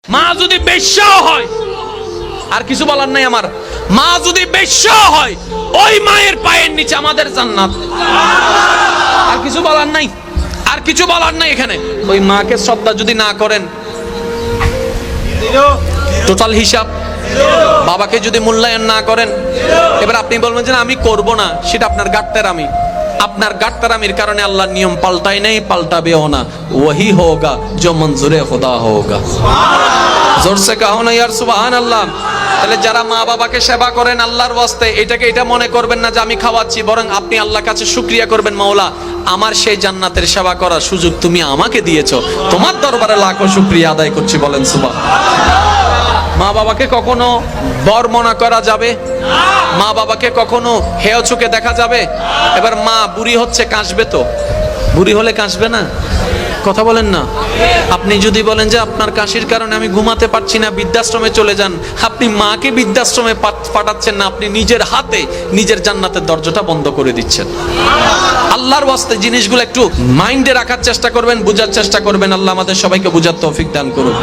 মা যদি বেশ্যা হয়, আর কিছু বলার নাই আমার, মা যদি বেশ্যা হয় ওই মায়ের পায়ের নিচে আমাদের জান্নাত। আর কিছু বলার নাই, আর কিছু বলার নাই এখানে। ওই মাকে শ্রদ্ধা যদি না করেন, টোটাল হিসাব। বাবাকে যদি মূল্যায়ন না করেন, এবার আপনি বলবেন যে আমি করব না, সেটা আপনার গাট্টারামি। আপনার গাট্টারামির কারণে আল্লাহর নিয়ম পাল্টায় নাই, পাল্টাবেও না। ওহি হোগা जो मंजूरे खुदा होगा। जोर से कहो ना यार सुभान अल्लाह। তাহলে যারা মা বাবাকে সেবা করেন আল্লাহর ওয়াস্তে, এটা মনে করবেন না যে আমি খাওয়াচ্ছি, বরং আপনি আল্লাহর কাছে শুকরিয়া করবেন, মাওলা আমার সেই জান্নাতের সেবা করার সুযোগ তুমি আমাকে দিয়েছো, তোমার দরবারে লাখো শুকরিয়া আদায় করছি, বলেন সুবহান। মা বাবাকে কখনো বর্ণনা করা যাবে? মা বাবাকে কখনো হেয় চোখে দেখা যাবে? এবার মা বুড়ি হচ্ছে, কাঁসবে তো? বুড়ি হলে কাঁসবে না? কথা বলেন না। আপনি যদি বলেন যে আপনার কাশির কারণে আমি ঘুমাতে পারছি না, বৃদ্ধাশ্রমে চলে যান, আপনি মাকে বৃদ্ধাশ্রমে পাঠাচ্ছেন না, আপনি নিজের হাতে নিজের জান্নাতের দরজাটা বন্ধ করে দিচ্ছেন। আল্লাহর ওয়াস্তে জিনিসগুলো একটু মাইন্ডে রাখার চেষ্টা করবেন, বুঝার চেষ্টা করবেন। আল্লাহ আমাদের সবাইকে বুঝার তৌফিক দান করুন।